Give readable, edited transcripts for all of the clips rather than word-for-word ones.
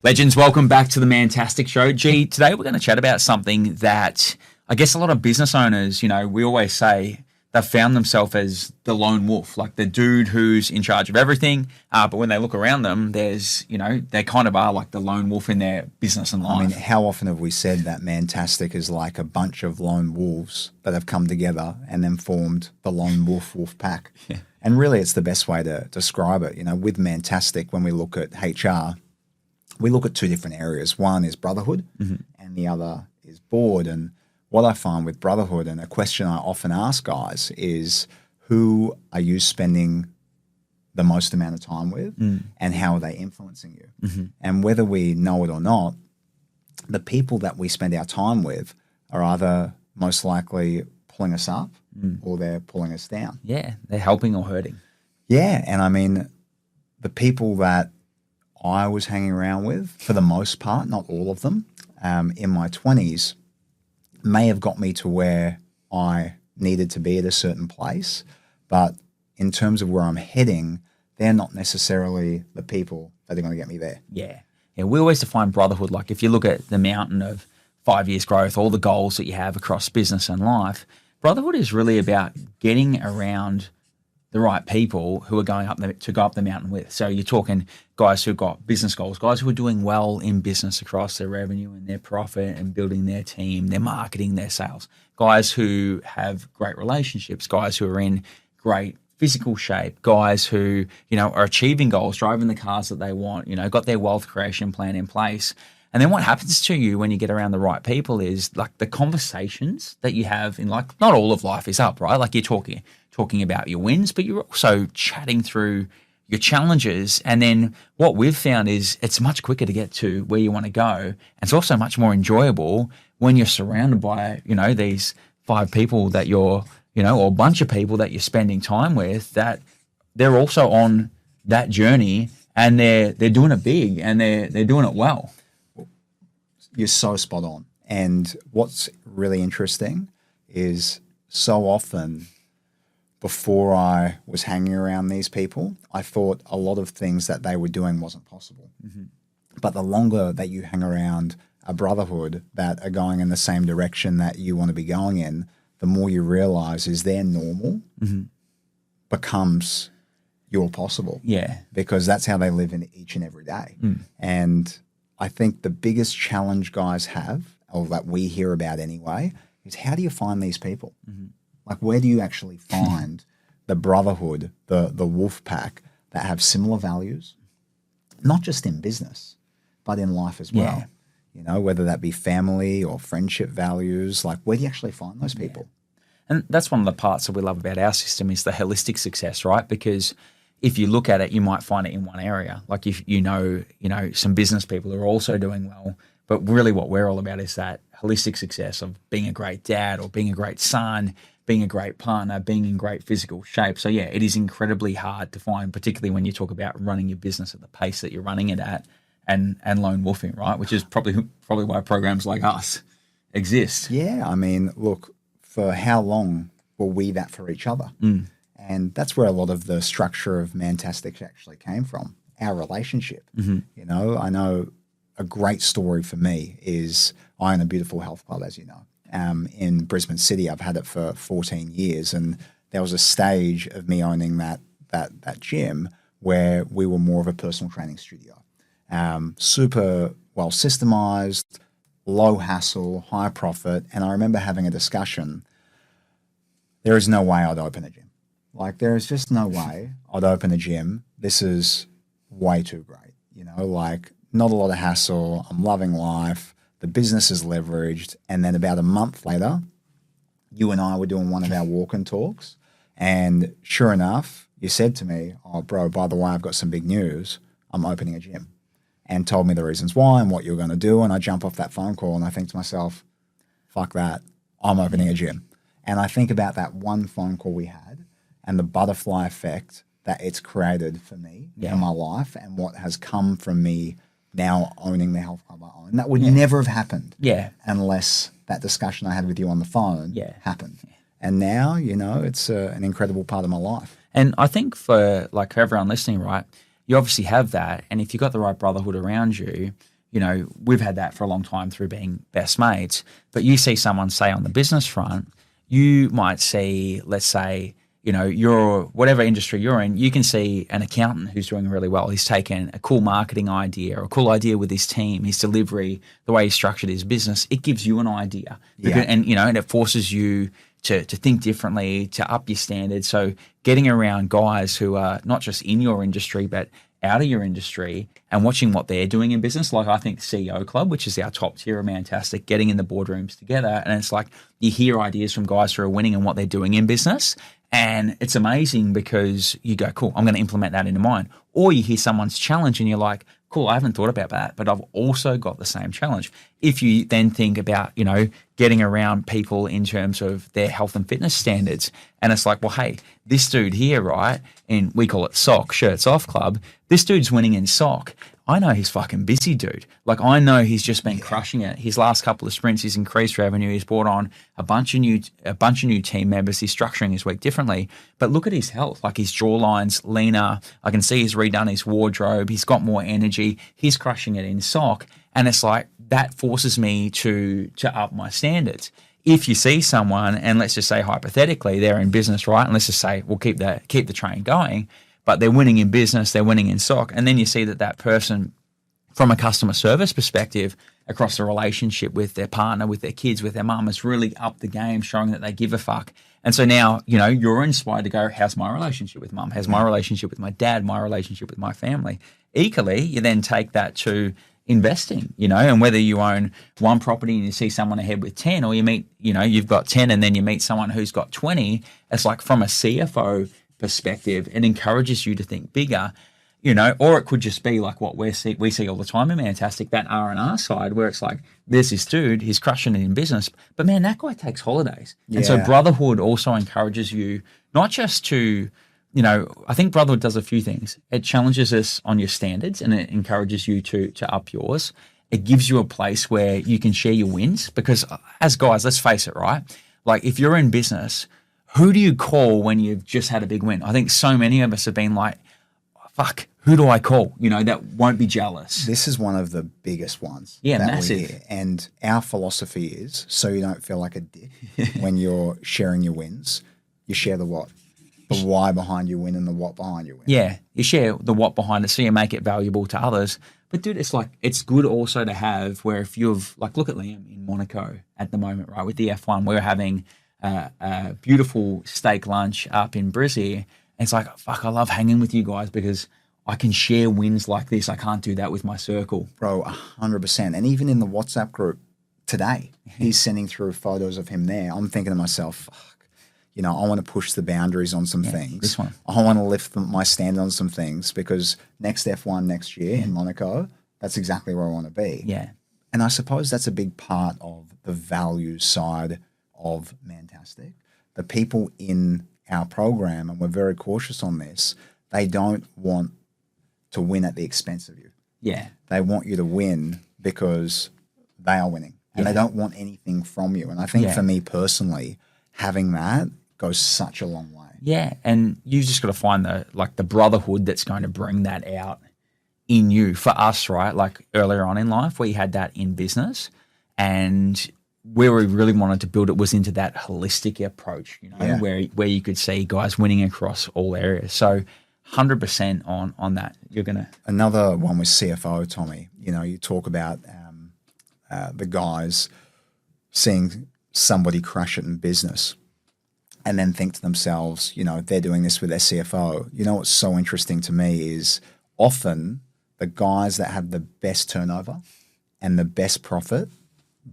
Legends, welcome back to the Mantastic Show. Today we're going to chat about something that I guess a lot of business owners, we always say they've found themselves as the lone wolf, like the dude who's in charge of everything. But when they look around them, they kind of are like the lone wolf in their business and life. I mean, how often have we said that Mantastic is like a bunch of lone wolves that have come together and then formed the lone wolf pack? Yeah. And really, it's the best way to describe it. With Mantastic, when we look at HR, we look at two different areas. One is brotherhood and the other is board. And what I find with brotherhood, and a question I often ask guys, is who are you spending the most amount of time with and how are they influencing you? And whether we know it or not, the people that we spend our time with are either most likely pulling us up or they're pulling us down. Yeah, they're helping or hurting. Yeah, and I mean, the people that I was hanging around with, for the most part, not all of them, in my 20s, may have got me to where I needed to be at a certain place. But in terms of where I'm heading, they're not necessarily the people that are going to get me there. Yeah. We always define brotherhood, like if you look at the mountain of 5 years growth, all the goals that you have across business and life, brotherhood is really about getting around the right people who are going up to go up the mountain with. So you're talking guys who've got business goals, guys who are doing well in business across their revenue and their profit and building their team, their marketing, their sales, guys who have great relationships, guys who are in great physical shape, guys who, are achieving goals, driving the cars that they want, got their wealth creation plan in place. And then what happens to you when you get around the right people is like the conversations that you have in not all of life is up, right? Like you're talking about your wins, but you're also chatting through your challenges. And then what we've found is it's much quicker to get to where you want to go. And it's also much more enjoyable when you're surrounded by, these five people that you're, or a bunch of people that you're spending time with, that they're also on that journey and they're doing it big and they're doing it well. You're so spot on. And what's really interesting is so often before I was hanging around these people, I thought a lot of things that they were doing wasn't possible. But the longer that you hang around a brotherhood that are going in the same direction that you want to be going in, the more you realize is their normal becomes your possible. Yeah. Because that's how they live in each and every day. And I think the biggest challenge guys have, or that we hear about anyway, is how do you find these people? Like, where do you actually find the brotherhood, the wolf pack that have similar values, not just in business, but in life as well? Whether that be family or friendship values, like where do you actually find those people? And that's one of the parts that we love about our system is the holistic success, right? Because if you look at it, you might find it in one area. Like if some business people who are also doing well, but really what we're all about is that holistic success of being a great dad or being a great son, being a great partner, being in great physical shape. So yeah, it is incredibly hard to find, particularly when you talk about running your business at the pace that you're running it at and lone wolfing, right? Which is probably why programs like us exist. Yeah, I mean, look, for how long were we that for each other? And that's where a lot of the structure of Mantastic actually came from, our relationship. I know a great story for me is I own a beautiful health club, as you know, in Brisbane City. I've had it for 14 years. And there was a stage of me owning that gym where we were more of a personal training studio. Super well systemized, low hassle, high profit. And I remember having a discussion. There is no way I'd open a gym. Like, there is just no way I'd open a gym. This is way too great. Not a lot of hassle. I'm loving life. The business is leveraged. And then about a month later, you and I were doing one of our walk-in talks. And sure enough, you said to me, "Oh, bro, by the way, I've got some big news. I'm opening a gym." And told me the reasons why and what you were going to do. And I jump off that phone call and I think to myself, fuck that. I'm opening a gym. And I think about that one phone call we had and the butterfly effect that it's created for me in my life and what has come from me now owning the health club I own. That would never have happened unless that discussion I had with you on the phone happened. And now, it's an incredible part of my life. And I think for everyone listening, right, you obviously have that. And if you've got the right brotherhood around you, we've had that for a long time through being best mates. But you see someone, say, on the business front, you might see, let's say, you're whatever industry you're in, you can see an accountant who's doing really well. He's taken a cool marketing idea or a cool idea with his team, his delivery, the way he structured his business. It gives you an idea. Yeah. And it forces you to think differently, to up your standards. So getting around guys who are not just in your industry, but out of your industry and watching what they're doing in business. Like I think CEO Club, which is our top tier of Mantastic, getting in the boardrooms together. And it's like you hear ideas from guys who are winning and what they're doing in business. And it's amazing because you go, cool, I'm going to implement that into mine. Or you hear someone's challenge and you're like, cool, I haven't thought about that, but I've also got the same challenge. If you then think about, getting around people in terms of their health and fitness standards, and it's like, well, hey, this dude here, right, and we call it SOC, Shirts Off Club, this dude's winning in SOC. I know he's fucking busy, dude. Like, I know he's just been crushing it. His last couple of sprints, he's increased revenue. He's brought on a bunch of new team members. He's structuring his week differently. But look at his health. Like, his jawline's leaner. I can see he's redone his wardrobe. He's got more energy. He's crushing it in SOC. And it's like, that forces me to up my standards. If you see someone, and let's just say hypothetically, they're in business, right? And let's just say we'll keep the train going, but they're winning in business, they're winning in SOC. And then you see that person, from a customer service perspective, across the relationship with their partner, with their kids, with their mum, has really upped the game, showing that they give a fuck. And so now, you're inspired to go, how's my relationship with mum? How's my relationship with my dad? My relationship with my family? Equally, you then take that to investing, and whether you own one property and you see someone ahead with 10, or you meet, you've got 10 and then you meet someone who's got 20, it's like, from a CFO perspective, it encourages you to think bigger, or it could just be like what we see all the time in Mantastic, that R&R side, where it's like, there's this dude, he's crushing it in business, but man, that guy takes holidays. Yeah. And so brotherhood also encourages you not just to, I think brotherhood does a few things. It challenges us on your standards and it encourages you to up yours. It gives you a place where you can share your wins, because as guys, let's face it, right? Like, if you're in business, who do you call when you've just had a big win? I think so many of us have been like, fuck, who do I call? That won't be jealous. This is one of the biggest ones. Yeah, that massive. We hear. And our philosophy is, so you don't feel like a dick when you're sharing your wins, you share the what. The why behind your win and the what behind your win. Yeah, you share the what behind it, so you make it valuable to others. But dude, it's like, it's good also to have where, if you've, like, look at Liam in Monaco at the moment, right, with the F1, we're having a beautiful steak lunch up in Brizzy. And it's like, fuck, I love hanging with you guys because I can share wins like this. I can't do that with my circle. Bro, 100%. And even in the WhatsApp group today, he's sending through photos of him there. I'm thinking to myself, fuck, I want to push the boundaries on some things. This one. I want to lift my standard on some things, because next F1 next year in Monaco, that's exactly where I want to be. Yeah. And I suppose that's a big part of the values side of Mantastic. The people in our program, and we're very cautious on this, they don't want to win at the expense of you. Yeah. They want you to win because they are winning, and they don't want anything from you. And I think for me personally, having that goes such a long way. Yeah, and you've just got to find the brotherhood that's going to bring that out in you. For us, right, like earlier on in life, we had that in business, and where we really wanted to build it was into that holistic approach, where you could see guys winning across all areas. So 100% on that. You're going to... Another one was CFO, Tommy. You talk about the guys seeing somebody crush it in business and then think to themselves, they're doing this with their CFO. What's so interesting to me is often the guys that have the best turnover and the best profit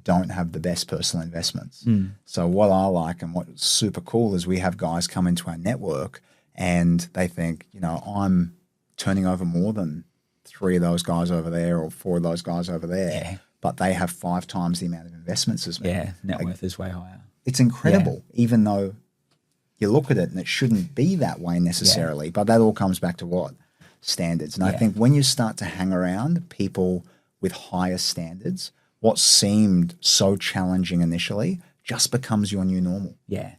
don't have the best personal investments. So what I like and what's super cool is we have guys come into our network and they think, I'm turning over more than 3 of those guys over there or 4 of those guys over there, but they have 5 times the amount of investments as me. Yeah, net worth is way higher. It's incredible, even though you look at it and it shouldn't be that way necessarily, but that all comes back to what? Standards. And I think when you start to hang around people with higher standards, what seemed so challenging initially just becomes your new normal. Yeah,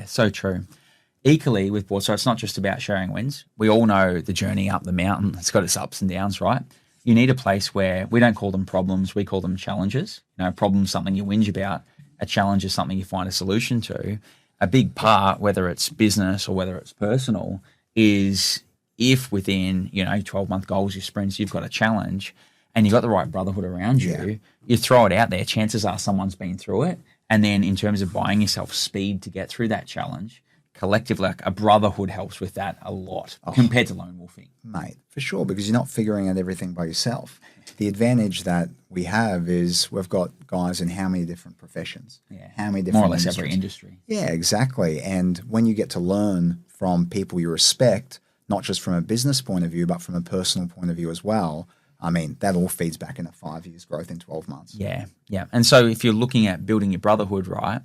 so true. Equally with board, so it's not just about sharing wins. We all know the journey up the mountain. It's got its ups and downs, right? you need a place where we don't call them problems, we call them challenges. Problem's something you whinge about. A challenge is something you find a solution to. A big part, whether it's business or whether it's personal, is if within 12-month goals, your sprints, you've got a challenge and you've got the right brotherhood around you, you throw it out there. Chances are someone's been through it. And then in terms of buying yourself speed to get through that challenge, collectively, like a brotherhood helps with that a lot compared to lone wolfing. Mate, for sure, because you're not figuring out everything by yourself. The advantage that we have is we've got guys in how many different professions? Yeah. How many different More or less industries? every industry. Yeah, exactly. And when you get to learn from people you respect, not just from a business point of view, but from a personal point of view as well, I mean, that all feeds back into 5 years growth in 12 months. Yeah, yeah. And so if you're looking at building your brotherhood, right,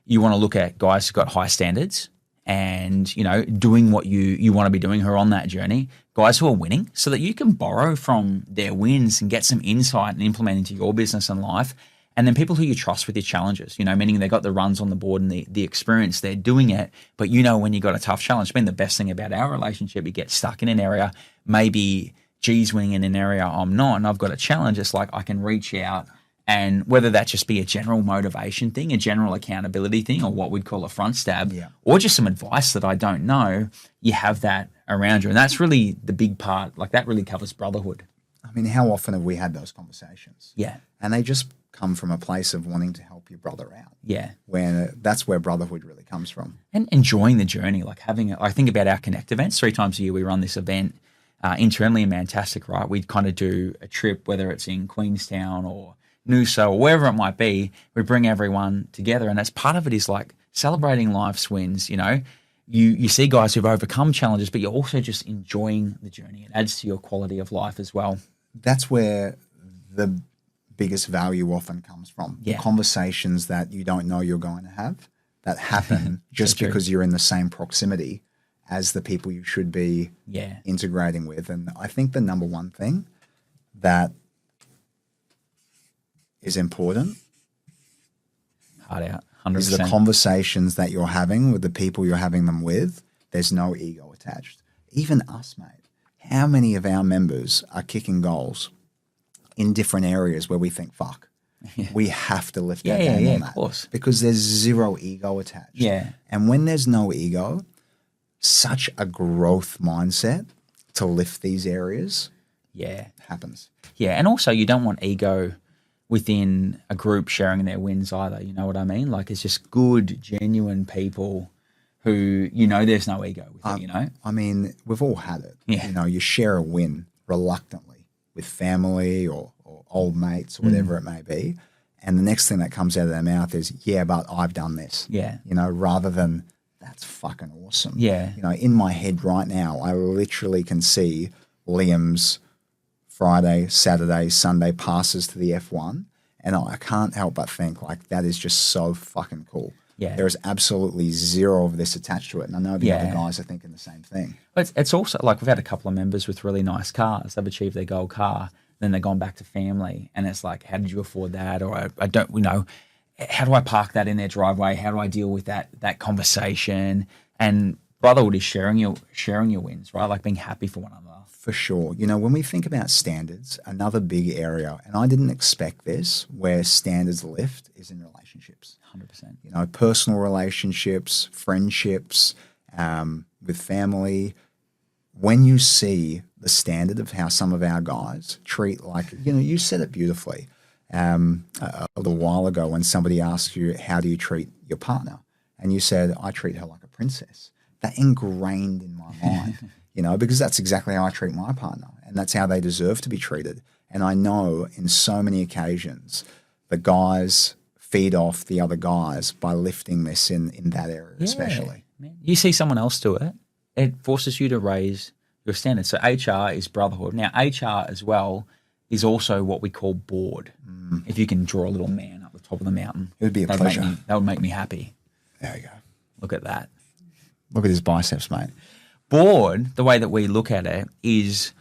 you want to look at guys who've got high standards and, doing what you want to be doing, who are on that journey, guys who are winning, so that you can borrow from their wins and get some insight and implement into your business and life. And then people who you trust with your challenges, meaning they got the runs on the board and the experience, they're doing it. But when you got a tough challenge, it's been the best thing about our relationship. You get stuck in an area, maybe G's winning in an area I'm not, and I've got a challenge. It's like I can reach out, and whether that just be a general motivation thing, a general accountability thing, or what we'd call a front stab, or just some advice that I don't know, you have that around you. And that's really the big part. Like that really covers brotherhood. I mean, how often have we had those conversations? Yeah. And they just come from a place of wanting to help your brother out. Yeah. That's where brotherhood really comes from. And enjoying the journey, like I think about our Connect events. 3 times a year we run this event internally in Mantastic, right? We'd kind of do a trip, whether it's in Queenstown or Noosa or wherever it might be. We bring everyone together, and as part of it is like celebrating life's wins. You see guys who've overcome challenges, but you're also just enjoying the journey. It adds to your quality of life as well. That's where the biggest value often comes from. Yeah. The conversations that you don't know you're going to have that happen just because you're in the same proximity as the people you should be integrating with. And I think the number one thing that is important Hard out, 100%. is the conversations that you're having with the people you're having them with. There's no ego attached. Even us, mate. How many of our members are kicking goals in different areas where we think, fuck, we have to lift our game on that? Of course. Because there's zero ego attached. Yeah. And when there's no ego, such a growth mindset to lift these areas happens. Yeah, and also you don't want ego within a group sharing their wins either. You know what I mean? Like it's just good, genuine people who there's no ego with it, I mean, we've all had it. Yeah. You share a win reluctantly with family or old mates or whatever it may be. And the next thing that comes out of their mouth is, yeah, but I've done this. Yeah. Rather than that's fucking awesome. Yeah. In my head right now, I literally can see Liam's Friday, Saturday, Sunday passes to the F1. And I can't help but think like that is just so fucking cool. Yeah. There is absolutely zero of this attached to it. And I know the other guys are thinking the same thing. But it's also like we've had a couple of members with really nice cars. They've achieved their goal car. Then they've gone back to family. And it's like, how did you afford that? Or I don't, how do I park that in their driveway? How do I deal with that conversation? And brotherhood is sharing your wins, right? Like being happy for one another. For sure. When we think about standards, another big area, and I didn't expect this, where standards lift is in relationships. 100%. Personal relationships, friendships, with family. When you see the standard of how some of our guys treat, like, you said it beautifully a little while ago when somebody asked you, how do you treat your partner? And you said, I treat her like a princess. That ingrained in my mind. Because that's exactly how I treat my partner, and that's how they deserve to be treated. And I know in so many occasions the guys feed off the other guys by lifting this in that area, especially. Man. You see someone else do it, it forces you to raise your standards. So HR is brotherhood. Now, HR as well is also what we call board. If you can draw a little man up the top of the mountain. It would be a pleasure. That would make me happy. There you go. Look at that. Look at his biceps, mate. Board, the way that we look at it is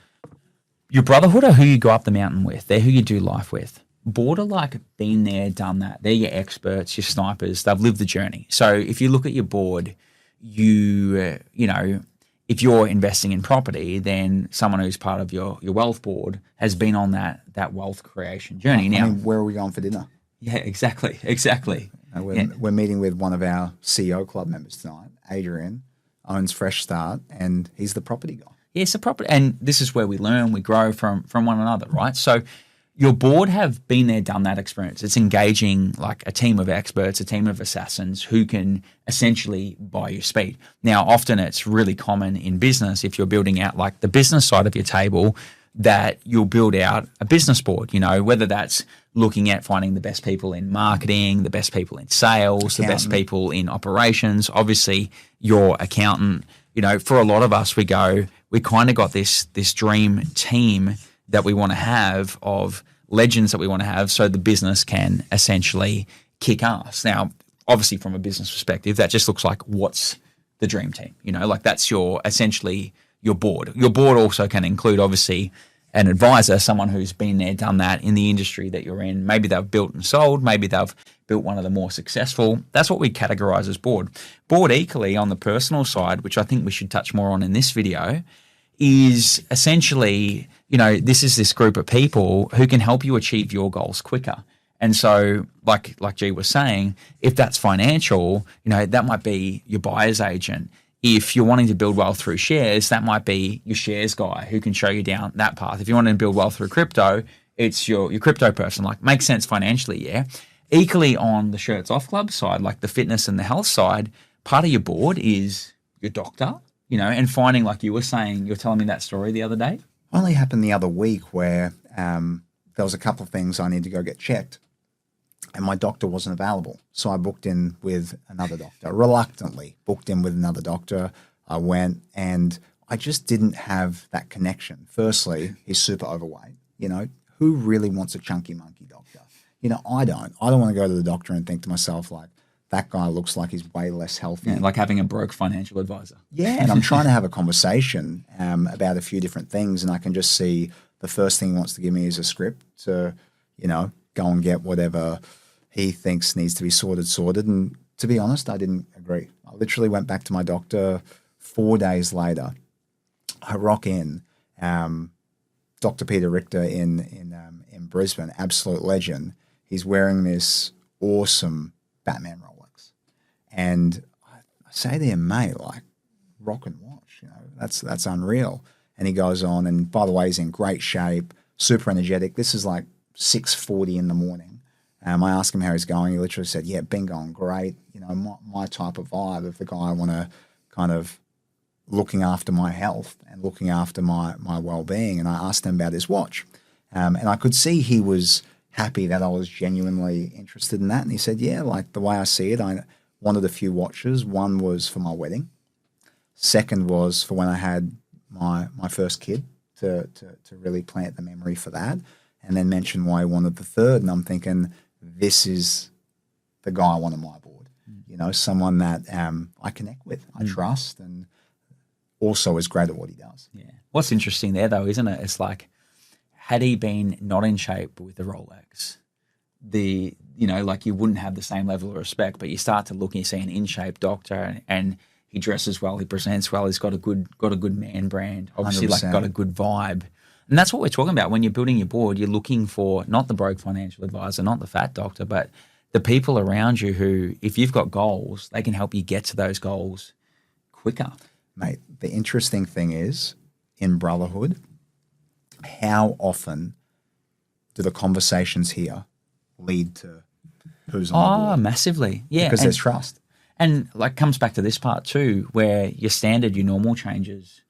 your brotherhood are who you go up the mountain with. They're who you do life with. Board are like been there, done that. They're your experts, your snipers. They've lived the journey. So if you look at your board, if if you're investing in property, then someone who's part of your wealth board has been on that wealth creation journey. Now, where are we going for dinner? Yeah, exactly. We're meeting with one of our CEO club members tonight. Adrian owns Fresh Start, and he's the property guy. Yeah, it's a property, and this is where we learn, we grow from one another, right? So your board have been there, done that experience. It's engaging like a team of experts, a team of assassins who can essentially buy you speed. Now, often it's really common in business, if you're building out like the business side of your table, that you'll build out a business board, whether that's looking at finding the best people in marketing, the best people in sales, the best people in operations, obviously your accountant. For a lot of us, we kind of got this dream team that we want to have, of legends that we want to have, so the business can essentially kick ass. Now, obviously from a business perspective, that just looks like what's the dream team, like that's essentially your board. Your board also can include obviously an advisor, someone who's been there, done that in the industry that you're in. Maybe they've built and sold, maybe they've built one of the more successful. That's what we categorize as board. Board equally on the personal side, which I think we should touch more on in this video, is essentially, this is this group of people who can help you achieve your goals quicker. And so, like G was saying, if that's financial, that might be your buyer's agent. If you're wanting to build wealth through shares, that might be your shares guy who can show you down that path. If you want to build wealth through crypto, it's your crypto person. Like, makes sense financially, yeah. Equally on the shirts off club side, like the fitness and the health side, part of your board is your doctor, and finding, like you were saying, you were telling me that story the other day. Only happened the other week where there was a couple of things I need to go get checked, and my doctor wasn't available. So I booked in with another doctor, reluctantly booked in with another doctor. I went, and I just didn't have that connection. Firstly, he's super overweight. Who really wants a chunky monkey doctor? I don't. I don't want to go to the doctor and think to myself, like, that guy looks like he's way less healthy. Yeah, like having a broke financial advisor. Yeah, and I'm trying to have a conversation about a few different things, and I can just see the first thing he wants to give me is a script to, go and get whatever he thinks needs to be sorted. And to be honest, I didn't agree. I literally went back to my doctor 4 days later. I rock in, Dr. Peter Richter in Brisbane, absolute legend. He's wearing this awesome Batman Rolex. And I say to him, mate, like, rock and watch, that's unreal. And he goes on, and by the way, he's in great shape, super energetic. This is like 6:40 in the morning. I asked him how he's going. He literally said, yeah, been going great. My type of vibe of the guy I want to kind of looking after my health and looking after my well-being. And I asked him about his watch. And I could see he was happy that I was genuinely interested in that. And he said, yeah, like the way I see it, I wanted a few watches. One was for my wedding. Second was for when I had my first kid, to really plant the memory for that. And then mentioned why I wanted the third. And I'm thinking, this is the guy I want on my board. Someone that I connect with, I trust, and also is great at what he does. Yeah. What's interesting there, though, isn't it? It's like, had he been not in shape with the Rolex, like you wouldn't have the same level of respect, but you start to look and you see an in-shape doctor, and he dresses well, he presents well, he's got a good man brand, obviously 100%. Like got a good vibe. And that's what we're talking about. When you're building your board, you're looking for not the broke financial advisor, not the fat doctor, but the people around you who, if you've got goals, they can help you get to those goals quicker. Mate, the interesting thing is, in brotherhood, how often do the conversations here lead to who's on the board? Massively. Yeah. Because there's trust. And like comes back to this part too, where your normal changes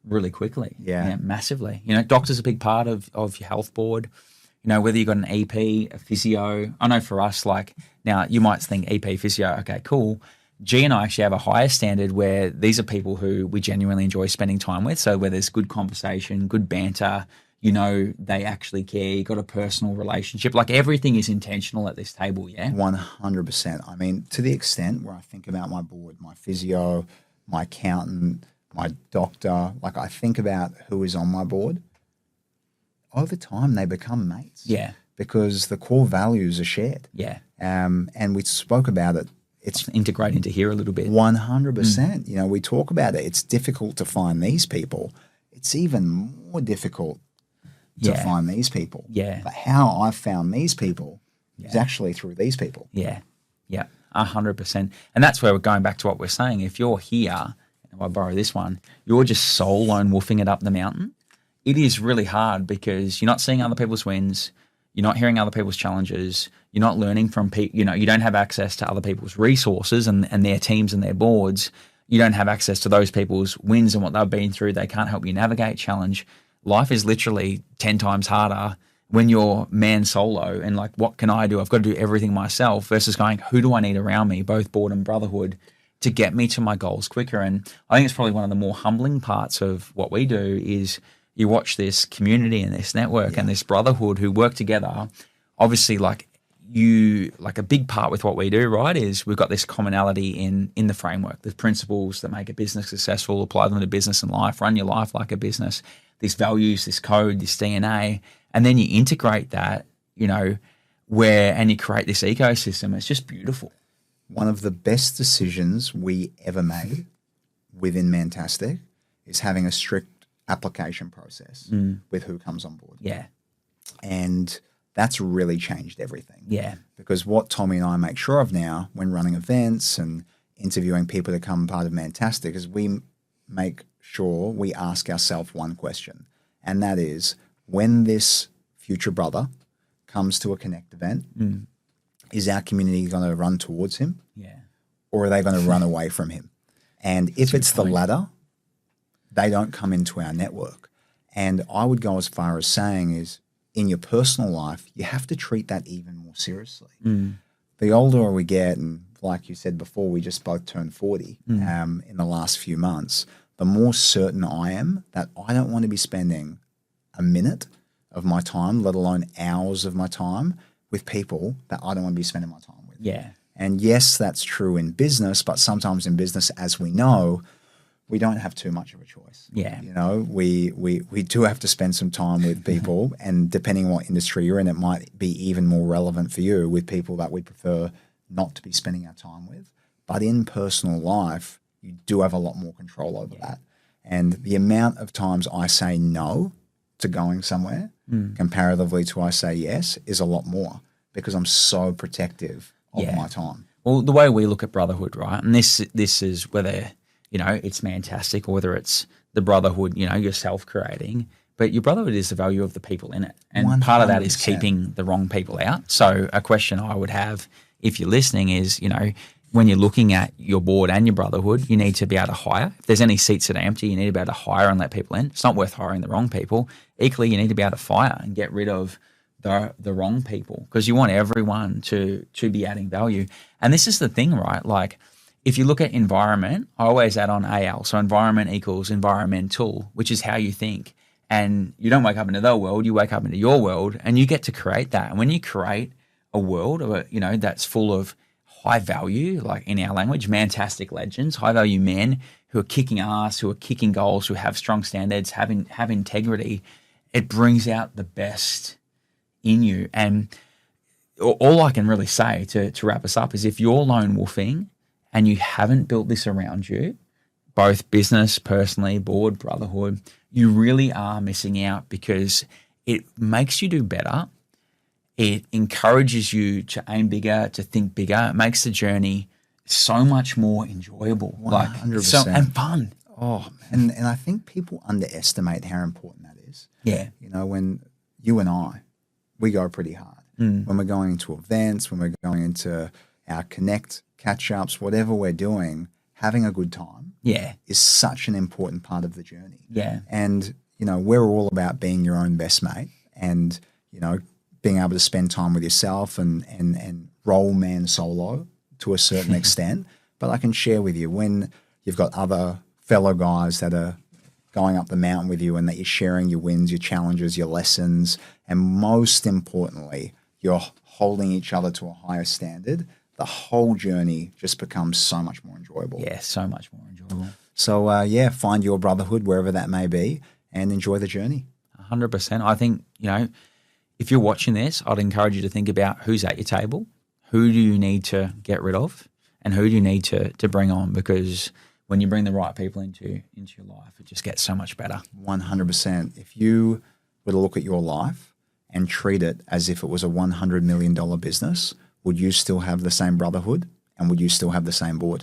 really quickly. Yeah. Massively. Doctor's a big part of your health board. Whether you've got an EP, a physio. I know for us, like, now you might think EP, physio, okay, cool. G and I actually have a higher standard where these are people who we genuinely enjoy spending time with. So where there's good conversation, good banter, they actually care, you got a personal relationship. Like, everything is intentional at this table, yeah? 100%. I mean, to the extent where I think about my board, my physio, my accountant, my doctor, like, I think about who is on my board. Over time, they become mates. Yeah. Because the core values are shared. Yeah. And we spoke about it It's integrate into here a little bit. 100%. You know, we talk about it. It's difficult to find these people. It's even more difficult to find these people. Yeah. But how I found these people is actually through these people. Yeah. Yeah. 100%. And that's where we're going back to what we're saying. If you're here, if I borrow this one, you're just soul lone wolfing it up the mountain. It is really hard because you're not seeing other people's wins. You're not hearing other people's challenges. You're not learning from people. You know, you don't have access to other people's resources and their teams and their boards. You don't have access to those people's wins and what they've been through. They can't help you navigate challenge. Life is literally 10 times harder when you're man solo and like, what can I do? I've got to do everything myself versus going, who do I need around me, both board and brotherhood, to get me to my goals quicker? And I think it's probably one of the more humbling parts of what we do is you watch this community and this network and this brotherhood who work together. Obviously, like a big part with what we do, right, is we've got this commonality in the framework, the principles that make a business successful, apply them to business and life, run your life like a business, these values, this code, this DNA, and then you integrate that, you know, and you create this ecosystem. It's just beautiful. One of the best decisions we ever made within Mantastic is having a strict application process with who comes on board. Yeah. And that's really changed everything. Yeah. Because what Tommy and I make sure of now when running events and interviewing people to become part of Mantastic is we make sure we ask ourselves one question, and that is, when this future brother comes to a Connect event, is our community going to run towards him? Yeah. Or are they going to run away from him? And if it's the latter, they don't come into our network. And I would go as far as saying is, in your personal life, you have to treat that even more seriously. The older we get, and like you said before, we just both turned 40 in the last few months, the more certain I am that I don't want to be spending a minute of my time, let alone hours of my time, with people that I don't want to be spending my time with. Yeah. And yes, that's true in business, but sometimes in business, as we know, we don't have too much of a choice. Yeah. You know, we do have to spend some time with people, and depending on what industry you're in, it might be even more relevant for you with people that we prefer not to be spending our time with. But in personal life, you do have a lot more control over that. And the amount of times I say no to going somewhere comparatively to I say yes is a lot more because I'm so protective of my time. Well, the way we look at brotherhood, right, and this is whether, you know, it's Mantastic or whether it's the brotherhood, you know, you're self-creating, but your brotherhood is the value of the people in it. And 100%. Part of that is keeping the wrong people out. So a question I would have if you're listening is, you know, when you're looking at your board and your brotherhood, you need to be able to hire. If there's any seats that are empty, you need to be able to hire and let people in. It's not worth hiring the wrong people. Equally, you need to be able to fire and get rid of the wrong people because you want everyone to be adding value. And this is the thing, right? Like, if you look at environment, I always add on AL. So environment equals environmental, which is how you think. And you don't wake up into the world, you wake up into your world and you get to create that. And when you create a world, you know, that's full of high value, like in our language, Mantastic legends, high value men who are kicking ass, who are kicking goals, who have strong standards, have integrity, it brings out the best in you. And all I can really say to wrap us up is if you're lone wolfing and you haven't built this around you, both business, personally, board, brotherhood, you really are missing out because it makes you do better. It encourages you to aim bigger, to think bigger. It makes the journey so much more enjoyable, 100%. And fun. Oh, and I think people underestimate how important that is. Yeah. You know, when you and I, we go pretty hard. When we're going into events, when we're going into our Connect, catch-ups, whatever we're doing, having a good time is such an important part of the journey. Yeah. And, you know, we're all about being your own best mate and, you know, being able to spend time with yourself and roll man solo to a certain extent. But I can share with you when you've got other fellow guys that are going up the mountain with you and that you're sharing your wins, your challenges, your lessons, and most importantly, you're holding each other to a higher standard, the whole journey just becomes so much more enjoyable. Yeah, so much more enjoyable. So, find your brotherhood wherever that may be and enjoy the journey. 100%. I think, you know, if you're watching this, I'd encourage you to think about who's at your table, who do you need to get rid of, and who do you need to bring on? Because when you bring the right people into your life, it just gets so much better. 100%. If you were to look at your life and treat it as if it was a $100 million business, would you still have the same brotherhood and would you still have the same board?